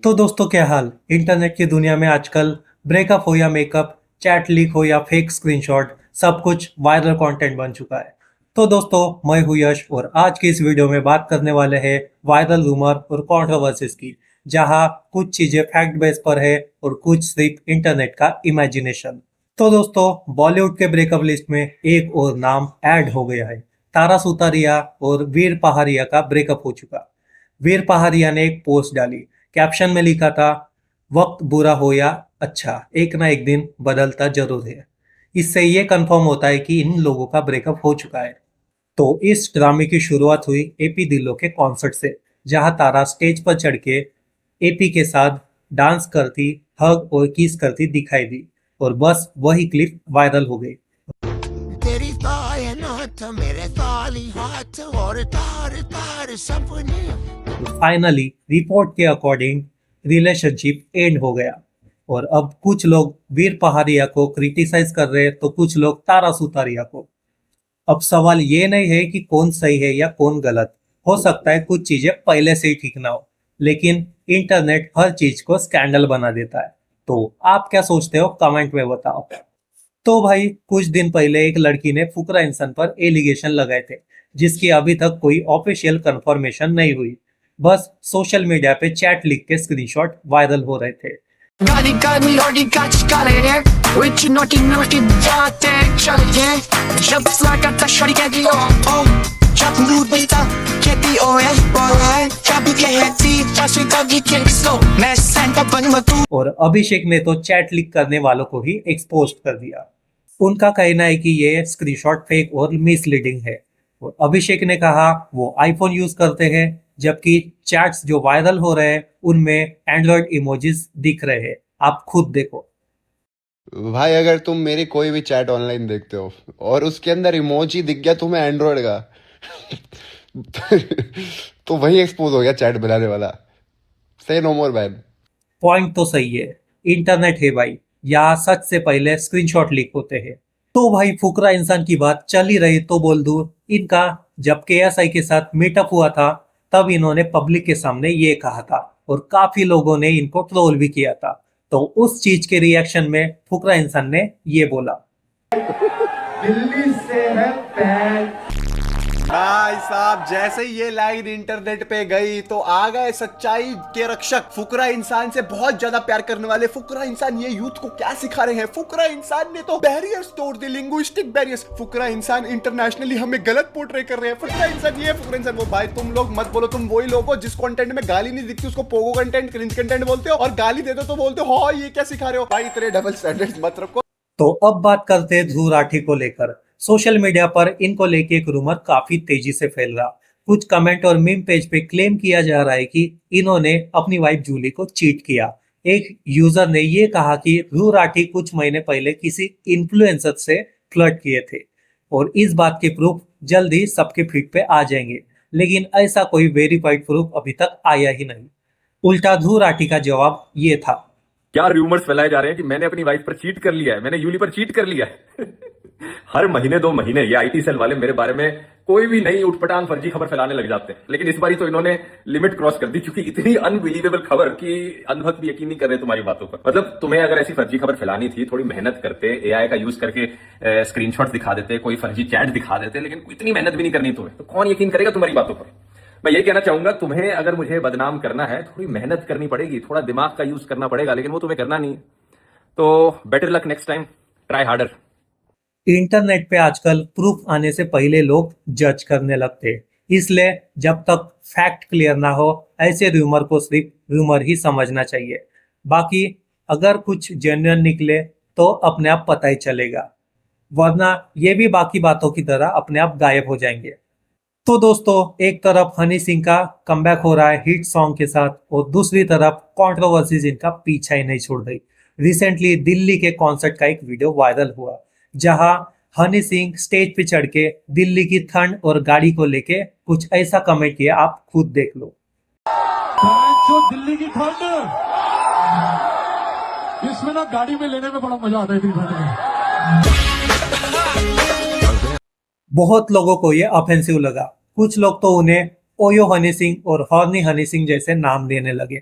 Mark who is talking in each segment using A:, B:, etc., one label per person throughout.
A: तो दोस्तों क्या हाल। इंटरनेट की दुनिया में आजकल ब्रेकअप हो या मेकअप, चैट लीक हो या फेक स्क्रीनशॉट, सब कुछ वायरल कंटेंट बन चुका है। तो दोस्तों, मैं हूं यश और आज की इस वीडियो में बात करने वाले हैं वायरल रूमर और कंट्रोवर्सीज की, जहां कुछ चीजें फैक्ट बेस पर है और कुछ सिर्फ इंटरनेट का इमेजिनेशन। तो दोस्तों, बॉलीवुड के ब्रेकअप लिस्ट में एक और नाम ऐड हो गया है। तारा सुतारिया और वीर पहाड़िया का ब्रेकअप हो चुका। वीर पहाड़िया ने एक पोस्ट डाली, कैप्शन में लिखा था, वक्त बुरा हो या अच्छा, एक ना एक दिन बदलता जरूर है। इससे ये कंफर्म होता है कि इन लोगों का ब्रेकअप हो चुका है। तो इस ड्रामे की शुरुआत हुई एपी ढिल्लों के कॉन्सर्ट से, जहां तारा स्टेज पर चढ़ के एपी के साथ डांस करती, हग और किस करती दिखाई दी और बस वही क्लिप वायरल हो गई।
B: तेरी ताए नाथ मेरे ताली हाथ और तार तार सपने।
A: फाइनली रिपोर्ट के अकॉर्डिंग रिलेशनशिप एंड हो गया और अब कुछ लोग वीर पहाड़िया को क्रिटिसाइज कर रहे हैं तो कुछ लोग तारा सुतारिया को। अब सवाल ये नहीं है कि कौन सही है या कौन गलत। हो सकता है कुछ चीजें पहले से ही ठीक ना हो, लेकिन इंटरनेट हर चीज को स्कैंडल बना देता है। तो आप क्या सोचते हो, कमेंट में बताओ। तो भाई, कुछ दिन पहले एक लड़की ने फुकरा इंसान पर एलिगेशन लगाए थे, जिसकी अभी तक कोई ऑफिशियल कंफर्मेशन नहीं हुई। बस सोशल मीडिया पे चैट लिख के स्क्रीनशॉट वायरल हो रहे थे।
B: गाली गाली लौटी काच काले रे विच नोटी नोटी बातें चले जब फ्लैट का शॉट के दियो ओ जब मूड बेटा खेती ओए ओए जब के हेती चाची कभी के स्लो मैं सेंटर बन मत।
A: और अभिषेक ने तो चैट लिक करने वालों को ही एक्सपोज कर दिया। उनका कहना है कि ये स्क्रीनशॉट फेक और मिसलीडिंग है। और अभिषेक ने कहा वो आईफोन यूज करते हैं, जबकि चैट्स जो वायरल हो रहे हैं उनमें एंड्रॉइड इमोजीज दिख रहे हैं। आप खुद देखो।
C: भाई, अगर तुम मेरी कोई भी चैट ऑनलाइन देखते हो और उसके अंदर इमोजी दिख गया तुम्हें एंड्रॉइड का तो वही एक्सपोज हो गया चैट बनाने वाला। से नो मोर बैन।
A: पॉइंट तो सही है, इंटरनेट है भाई, यहाँ सच से पहले स्क्रीनशॉट लीक होते हैं। तो भाई, फुकरा इंसान की बात चल ही रही तो बोल दूं, इनका जब केएसआई के साथ मीटअप हुआ था तब इन्होंने पब्लिक के सामने ये कहा था और काफी लोगों ने इनको ट्रोल भी किया था। तो उस चीज के रिएक्शन में फुकरा इंसान ने ये बोला,
D: दिल्ली से है पैर।
E: भाई साहब, जैसे ही ये लाइन इंटरनेट पे गई तो आ गए सच्चाई के रक्षक फुकरा इंसान से बहुत ज्यादा प्यार करने वाले। फुकरा इंसान ये यूथ को क्या सिखा रहे हैं। फुकरा इंसान ने तो बैरियर्स तोड़ दिए, लिंग्विस्टिक बैरियर्स। फुकरा इंसान इंटरनेशनली हमें गलत पोर्ट्रे कर रहे हैं। फुकरा इंसान ये, फुकरा इंसान वो। भाई तुम लोग मत बोलो, तुम वही लोग हो जिस कंटेंट में गाली नहीं दिखती उसको पोगो कंटेंट, क्रिंज कंटेंट बोलते हो, और गाली दे दो तो बोलते हो हाँ ये क्या सिखा रहे हो। भाई इतने डबल स्टैंडर्ड्स मत रखो।
A: तो अब बात करते हैं ध्रुव राठी को लेकर। सोशल मीडिया पर इनको लेके एक रूमर काफी तेजी से फैल रहा। कुछ कमेंट और मीम पेज पे क्लेम किया जा रहा है कि इन्होंने अपनी वाइफ जूली को चीट किया। एक यूजर ने ये कहा कि ध्रुव राठी कुछ महीने पहले किसी इन्फ्लुएंसर से फ्लर्ट किए थे और इस बात के प्रूफ जल्द ही सबके फीड पे आ जाएंगे, लेकिन ऐसा कोई वेरीफाइड प्रूफ अभी तक आया ही नहीं। उल्टा ध्रुव राठी का जवाब ये था,
F: क्या रूमर्स फैलाए जा रहे हैं कि मैंने अपनी वाइफ पर चीट कर लिया है, मैंने यूली पर चीट कर लिया है। हर महीने 2 महीने ये आईटी सेल वाले मेरे बारे में कोई भी नई उठपटांग फर्जी खबर फैलाने लग जाते हैं, लेकिन इस बार तो इन्होंने लिमिट क्रॉस कर दी, क्योंकि इतनी अनबिलीवेबल खबर कि अंधभक्त भी यकीन नहीं कर रहे तुम्हारी बातों पर। मतलब तुम्हें अगर ऐसी फर्जी खबर फैलानी थी, थोड़ी मेहनत करते, एआई का यूज करके स्क्रीनशॉट दिखा देते, कोई फर्जी चैट दिखा देते, लेकिन इतनी मेहनत भी नहीं करनी तुम्हें, तो कौन यकीन करेगा तुम्हारी बातों पर। मैं ये कहना चाहूंगा, तुम्हें अगर मुझे बदनाम करना है थोड़ी मेहनत करनी पड़ेगी, थोड़ा दिमाग का यूज करना पड़ेगा, लेकिन वो तुम्हें करना नहीं। तो better luck next time, try harder.
A: Internet पे आजकल प्रूफ आने से पहले लोग जज करने लगते हैं, इसलिए जब तक फैक्ट क्लियर ना हो ऐसे रूमर को सिर्फ रूमर ही समझना चाहिए। बाकी अगर कुछ जेन्युइन निकले तो अपने आप पता ही चलेगा, वरना ये भी बाकी बातों की तरह अपने आप गायब हो जाएंगे। तो दोस्तों, एक तरफ हनी सिंह का कमबैक हो रहा है हिट सॉन्ग के साथ और दूसरी तरफ कंट्रोवर्सीज इनका पीछा ही नहीं छोड़ रही। रिसेंटली दिल्ली के कॉन्सर्ट का एक वीडियो वायरल हुआ, जहां हनी सिंह स्टेज पे चढ़ के दिल्ली की ठंड और गाड़ी को लेके कुछ ऐसा कमेंट किया, आप खुद देख लो।
D: जो दिल्ली की ठंड, इसमें ना गाड़ी में लेने में बड़ा मजा आता है इतनी ठंड में।
A: बहुत लोगों को ये ऑफेंसिव लगा। कुछ लोग तो उन्हें ओयो हनी सिंह और हॉर्नी हनी सिंह जैसे नाम देने लगे।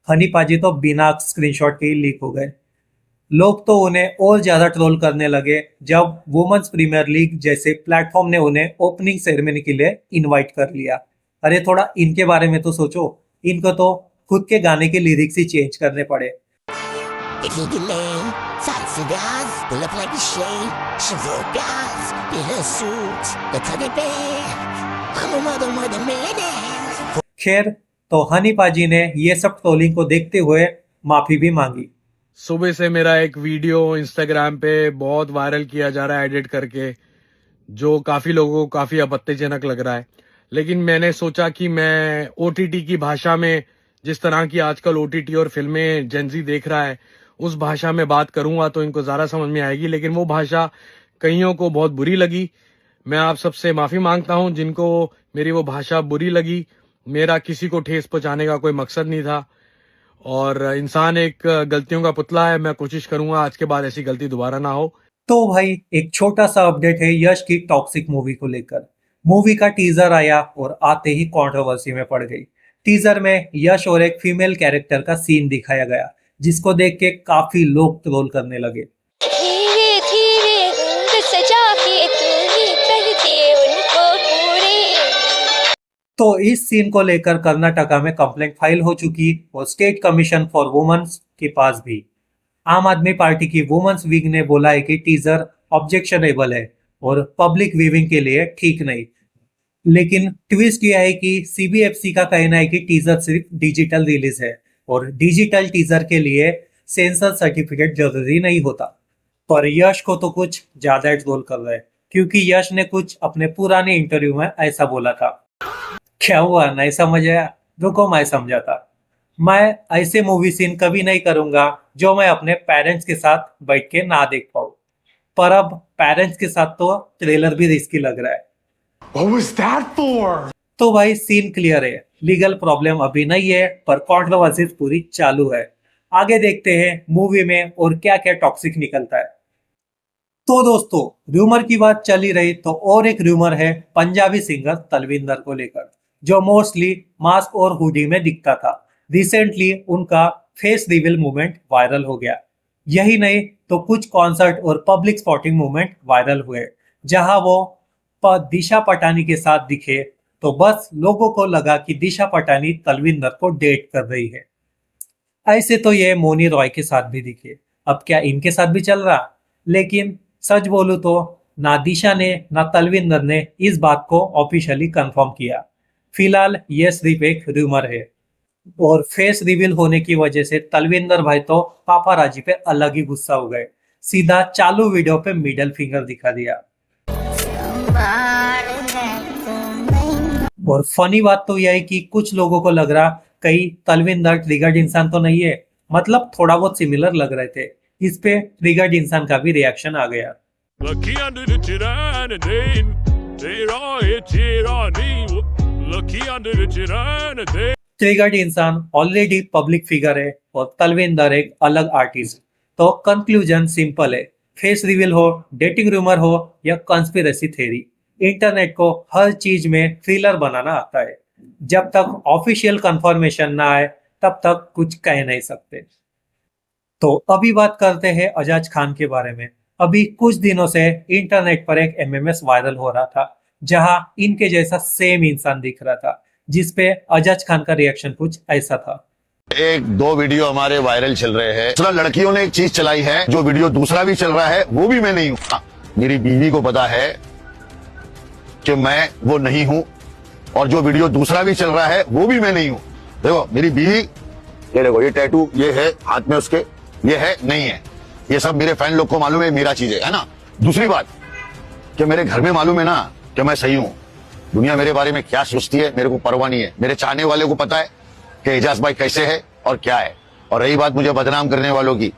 A: हनी पाजी तो बिना स्क्रीनशॉट के ही लीक हो गए। लोग तो उन्हें और ज्यादा ट्रोल करने लगे जब वुमेन्स प्रीमियर लीग जैसे प्लेटफॉर्म ने उन्हें ओपनिंग सेरेमनी के लिए इनवाइट कर लिया। अरे थोड़ा इनके बारे में तो सोचो, इनको तो खुद के गाने के लिरिक्स ही चेंज करने पड़े।
G: If you delay, fight cigars, pull up like a shade, Chevrolet guys, be her suits, the teddy bear, I'm a mother millionaire.
A: खैर, तो हनी पाजी ने ये सब ट्रोलिंग को देखते हुए माफी भी मांगी।
H: सुबह से मेरा एक वीडियो इंस्टाग्राम पे बहुत वायरल किया जा रहा है एडिट करके, जो काफी लोगों को काफी आपत्तिजनक लग रहा है। लेकिन मैंने सोचा कि मैं ओटीटी की भाषा में, जिस तरह की आजकल ओटीटी और फिल्में जेनजी देख रहा है, उस भाषा में बात करूंगा तो इनको ज्यादा समझ में आएगी। लेकिन वो भाषा कईयों को बहुत बुरी लगी। मैं आप सबसे माफी मांगता हूं जिनको मेरी वो भाषा बुरी लगी। मेरा किसी को ठेस पहुंचाने का कोई मकसद नहीं था, और इंसान एक गलतियों का पुतला है। मैं कोशिश करूंगा आज के बाद ऐसी गलती दोबारा ना हो।
A: तो भाई एक छोटा सा अपडेट है यश की टॉक्सिक मूवी को लेकर। मूवी का टीजर आया और आते ही कंट्रोवर्सी में पड़ गई। टीजर में यश और एक फीमेल कैरेक्टर का सीन दिखाया गया, जिसको देख के काफी लोग ट्रोल करने लगे।
I: धीरे धीरे रंग सजा के तू ही कर दिए उनको पूरे।
A: तो इस सीन को लेकर कर्नाटका में कंप्लेंट फाइल हो चुकी और स्टेट कमीशन फॉर वुमेन्स के पास भी। आम आदमी पार्टी की वुमेन्स विंग ने बोला है कि टीजर ऑब्जेक्शनेबल है और पब्लिक व्यूइंग के लिए ठीक नहीं। लेकिन ट्विस्ट यह है कि सीबीएफसी का कहना है कि टीजर सिर्फ डिजिटल रिलीज है और डिजिटल टीजर के लिए सेंसर सर्टिफिकेट जरूरी नहीं होता। पर यश को तो कुछ ज्यादा ट्रोल कर रहे हैं, क्योंकि यश ने कुछ अपने पुराने इंटरव्यू में ऐसा बोला था। क्या हुआ, नहीं समझ आया? रुको मैं समझाता। मैं ऐसे मूवी सीन कभी नहीं करूंगा जो मैं अपने पेरेंट्स के साथ बैठ के ना देख पाऊं। पर अब पेरेंट्स के साथ तो ट्रेलर भी रिस्की लग रहा है।
D: What was that for?
A: तो भाई सीन क्लियर है, लीगल प्रॉब्लम अभी नहीं है, पर कॉन्ट्रोवर्सीज पूरी चालू है। आगे देखते हैं मूवी में और क्या क्या टॉक्सिक निकलता है। तो दोस्तों, रूमर की बात चली रही तो और एक रूमर है पंजाबी सिंगर तलविंदर को लेकर, जो मोस्टली मास्क और हुडी में दिखता था। रिसेंटली उनका फेस रिवील मूवमेंट वायरल हो गया। यही नहीं तो कुछ कॉन्सर्ट और पब्लिक स्पॉटिंग मूवमेंट वायरल हुए, जहां वो दिशा पटानी के साथ दिखे तो बस लोगों को लगा कि दिशा पटानी तलविंदर को डेट कर रही है। ऐसे तो ये मोनी रॉय के साथ भी दिखे, अब क्या इनके साथ भी चल रहा? लेकिन सच बोलूं तो ना दिशा ने ना तलविंदर ने इस बात को ऑफिशियली कंफर्म किया। फिलहाल ये सिर्फ एक रूमर है, और फेस रिवील होने की वजह से तलविंदर भाई तो पापाराजी पे अलग ही गुस्सा हो गए। सीधा चालू वीडियो पे मिडिल फिंगर दिखा दिया। और फनी बात तो यह है कि कुछ लोगों को लग रहा कहीं तलविंदर ट्रिगर्ड इंसान तो नहीं है, मतलब थोड़ा बहुत सिमिलर लग रहे थे। इस पे ट्रिगर्ड इंसान का भी रिएक्शन आ गया। ट्रिगर्ड इंसान ऑलरेडी पब्लिक फिगर है और तलविंदर एक अलग आर्टिस्ट। तो कंक्लूजन सिंपल है, फेस रिवील हो, डेटिंग रूमर हो या कॉन्स्पिरेसी थ्योरी, इंटरनेट को हर चीज में थ्रिलर बनाना आता है। जब तक ऑफिशियल कंफर्मेशन ना आए तब तक कुछ कह नहीं सकते। तो अभी बात करते हैं अजाज खान के बारे में। अभी कुछ दिनों से इंटरनेट पर एक एमएमएस वायरल हो रहा था, जहां इनके जैसा सेम इंसान दिख रहा था, जिसपे अजाज खान का रिएक्शन कुछ ऐसा था।
J: एक दो वीडियो हमारे वायरल चल रहे हैं। दूसरा, लड़कियों ने एक चीज चलाई है, जो वीडियो दूसरा भी चल रहा है वो भी मैं नहीं हूँ। मेरी बीवी को पता है कि मैं वो नहीं हूँ, और जो वीडियो दूसरा भी चल रहा है वो भी मैं नहीं हूँ। देखो मेरी बीवी, ये देखो ये टैटू, ये है हाथ में उसके, ये है नहीं है, ये सब मेरे फैन लोग को मालूम है, मेरा चीज है ना। दूसरी बात कि मेरे घर में मालूम है ना कि मैं सही हूँ। दुनिया मेरे बारे में क्या सोचती है मेरे को परवाह नहीं है। मेरे चाहने वाले को पता है कि एजाज भाई कैसे है और क्या है। और रही बात मुझे बदनाम करने वालों की,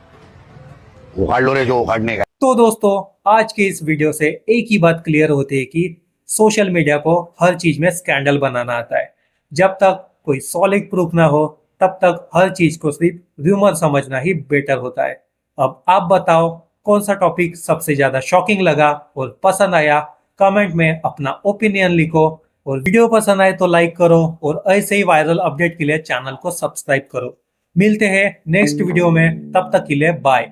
J: उखाड़ लो रे जो उखाड़ने का।
A: तो दोस्तों, आज के इस वीडियो से एक ही बात क्लियर होती है कि सोशल मीडिया को हर चीज में स्कैंडल बनाना आता है। जब तक कोई सॉलिड प्रूफ ना हो तब तक हर चीज को सिर्फ रूमर समझना ही बेटर होता है। अब आप बताओ कौन सा टॉपिक सबसे ज्यादा शॉकिंग लगा और पसंद आया? कमेंट में अपना ओपिनियन लिखो, और वीडियो पसंद आए तो लाइक करो, और ऐसे ही वायरल अपडेट के लिए चैनल को सब्सक्राइब करो। मिलते हैं नेक्स्ट वीडियो में, तब तक के लिए बाय।